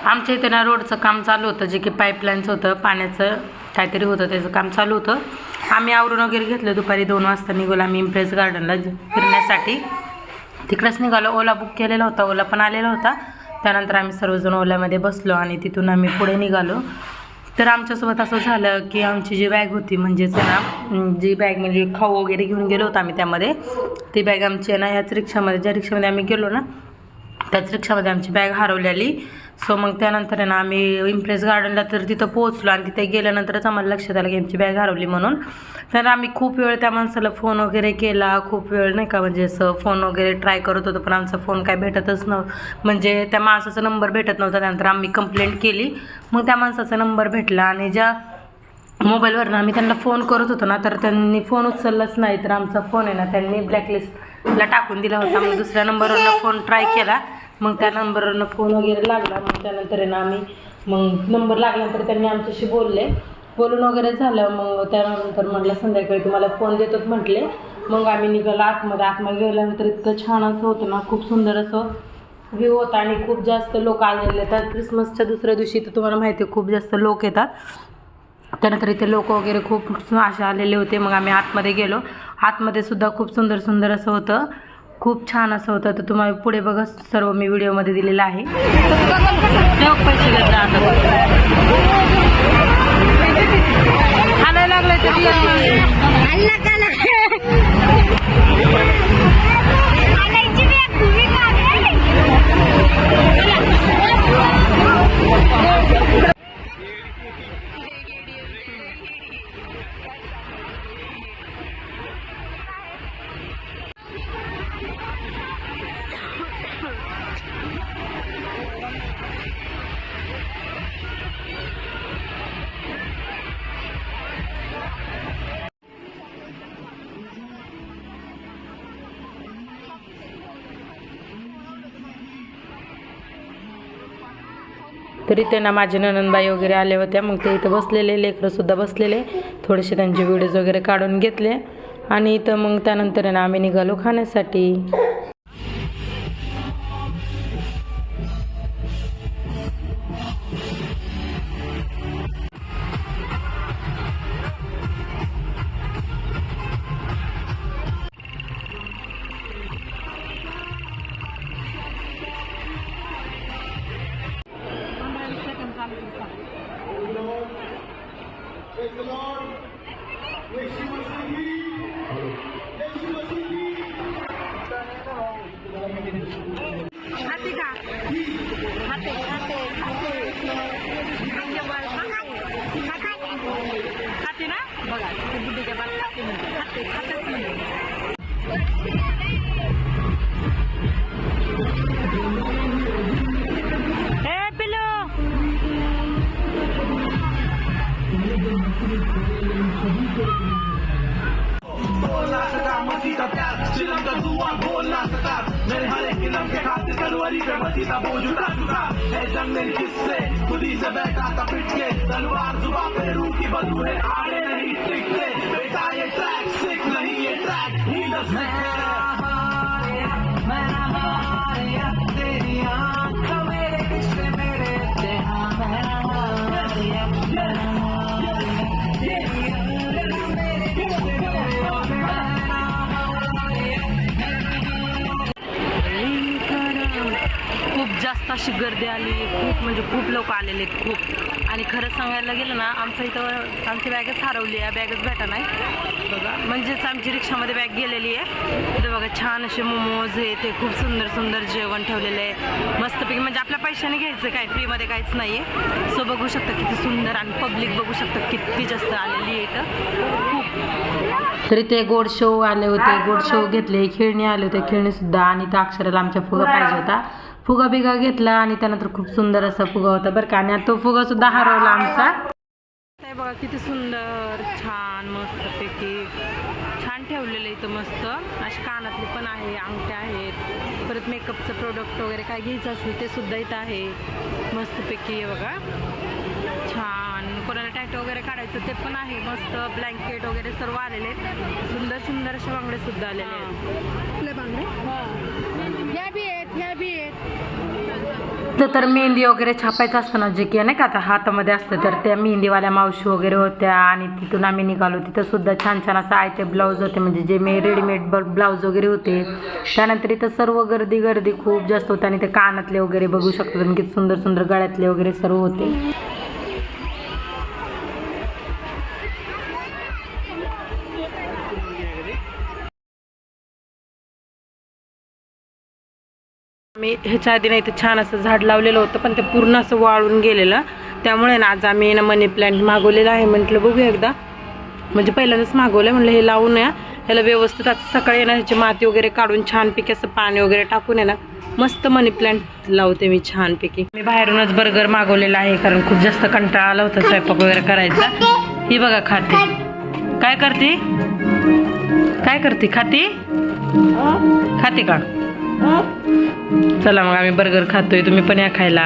आमच्या इथे ना रोडचं काम चालू होतं, जे की पाईपलाईनचं होतं, पाण्याचं काहीतरी होतं, त्याचं काम चालू होतं. आम्ही आवरून वगैरे घेतलं. दुपारी 2 वाजता निघालो आम्ही इम्प्रेस गार्डनला फिरण्यासाठी. तिकडंच निघालो. ओला बुक केलेला होता, ओला पण आलेला होता. त्यानंतर आम्ही सर्वजण ओल्यामध्ये बसलो आणि तिथून आम्ही पुढे निघालो. तर आमच्यासोबत असं झालं की आमची जी बॅग होती, म्हणजेच ना जी बॅग म्हणजे खाऊ वगैरे घेऊन गेलो होतो आम्ही त्यामध्ये, ती बॅग आमची आहे ना ह्याच रिक्षामध्ये, ज्या रिक्षामध्ये आम्ही गेलो ना त्याच रिक्षामध्ये आमची बॅग हरवलेली. सो मग त्यानंतर आहे ना आम्ही इम्प्रेस गार्डनला तर तिथं पोहोचलो आणि तिथे गेल्यानंतरच आम्हाला लक्षात आलं की आमची बॅग हरवली म्हणून. तर आम्ही खूप वेळ त्या माणसाला फोन वगैरे केला, खूप वेळ नाही का, म्हणजे असं फोन वगैरे ट्राय करत होतो, पण आमचा फोन काय भेटतच नव्हतं, म्हणजे त्या माणसाचा नंबर भेटत नव्हता. त्यानंतर आम्ही कंप्लेंट केली. मग त्या माणसाचा नंबर भेटला आणि ज्या मोबाईलवरनं आम्ही त्यांना फोन करत होतो ना, तर त्यांनी फोन उचललाच नाही. तर आमचा फोन आहे ना त्यांनी ब्लॅकलिस्टला टाकून दिला होता. मग दुसऱ्या नंबरवरनं फोन ट्राय केला, मग त्या नंबरवरनं फोन वगैरे लागला. मग त्यानंतर आहे ना आम्ही मग नंबर लागल्यानंतर त्यांनी आमच्याशी बोलून वगैरे झालं. मग त्यानंतर म्हटलं संध्याकाळी तुम्हाला फोन देतोच म्हटले. मग आम्ही निघालो आतमध्ये गेल्यानंतर इतकं छान असं होतं ना, खूप सुंदर असं व्ह्यू होता आणि खूप जास्त लोक आलेले येतात. क्रिसमसच्या दुसऱ्या दिवशी तर तुम्हाला माहिती आहे खूप जास्त लोक येतात. त्यानंतर इथे लोक वगैरे खूप असे आलेले होते. मग आम्ही आतमध्ये गेलो. आतमध्ये सुद्धा खूप सुंदर असं होतं, खूप छान असं होतं. तर तुम्हाला पुढे बघा, सर्व मी व्हिडिओमध्ये दिलेलं आहे. तर इथे ना माझे ननंदबाई वगैरे आले होत्या. मग ते इथं बसलेले, लेकरंसुद्धा बसलेले, थोडेसे त्यांचे व्हिडिओज वगैरे काढून घेतले आणि इथं मग त्यानंतर ना आम्ही निघालो खाण्यासाठी. मेरे हर एक किलम के खाते तलवारी पे बसीता बोझ उठा चुका है जंग मेरी किससे खुदी से बैठा था पिट के तलवार जुबान पे रूह की बदबू है आड़े नहीं टिकते बेटा ये ट्रैक सिक नहीं ये ट्रैक नीलस तेरी आँख मेरे किस्से मेरे खूप जास्त अशी गर्दी आली, खूप म्हणजे खूप लोक आलेले आहेत खूप. आणि खरं सांगायला गेलं ना, आमची बॅगच हरवली आहे, बॅगच भेटा नाही बघा. म्हणजेच आमची रिक्षामध्ये बॅग गेलेली आहे. तर बघा छान असे मोमोज हे ते खूप सुंदर जेवण ठेवलेलं आहे मस्तपैकी. म्हणजे आपल्या पैशाने घ्यायचं काय, फ्रीमध्ये काहीच नाही आहे. सो बघू शकता किती सुंदर, आणि पब्लिक बघू शकता किती जास्त आलेली आहे इथं खूप. तरी ते गोड शो आले होते, गोड शो घेतले, खेळणी आले होते, खेळणीसुद्धा. आणि त्या अक्षराला आमच्या फुगा पाहिजे होता, फुगा बिगा घेतला आणि त्यानंतर खूप सुंदर असा फुगा होता बरं का. आणि तो फुगा सुद्धा हरवला आमचा. बघा किती सुंदर, छान मस्तपैकी छान ठेवलेलं इथं मस्त. असे कानातले पण आहे, अंगठ्या आहेत, परत मेकअपचं प्रोडक्ट वगैरे काय घ्यायचं असेल ते सुद्धा इथं आहे मस्तपैकी. बघा छान, कोणाला टॅटू वगैरे काढायचं ते पण आहे मस्त. ब्लँकेट वगैरे सर्व आलेले आहेत, सुंदर असे बांगडे सुद्धा आलेले आहेत. आपले बांगडे ह्या बी आहेत तर मेहंदी वगैरे छापायचं असतं ना, जे की नाही का आता हातामध्ये असतं, तर त्या मेहंदीवाल्या मावशी वगैरे होत्या आणि तिथून आम्ही निघालो. तिथं सुद्धा छान छान असं आयते ब्लाऊज होते, म्हणजे जे रेडीमेड ब्लाऊज वगैरे होते. त्यानंतर इथं सर्व गर्दी खूप जास्त होते आणि ते कानातले वगैरे बघू शकतो तुम्ही, किती सुंदर सुंदर गळ्यातले वगैरे सर्व होते. मी ह्याच्या आधी नाही तर छान असं झाड लावलेलं होतं, पण ते पूर्ण असं वाळून गेलेलं. त्यामुळे ना आज आम्ही ना मनी प्लांट मागवलेला आहे. म्हटलं बघूया एकदा, म्हणजे पहिल्यांदाच मागवलं. म्हटलं हे लावून या, ह्याला व्यवस्थित आता सकाळी ना ह्याची माती वगैरे काढून छानपैकी असं पाणी वगैरे टाकून आहे ना मस्त मनी प्लांट लावते मी छानपैकी. मी बाहेरूनच बर्गर मागवलेला आहे, कारण खूप जास्त कंटाळा आला होता स्वयंपाक वगैरे करायचा. ही बघा खाते, काय करते, काय करते, खाते का? चला मग आम्ही बर्गर खातोय, तुम्ही पण या खायला.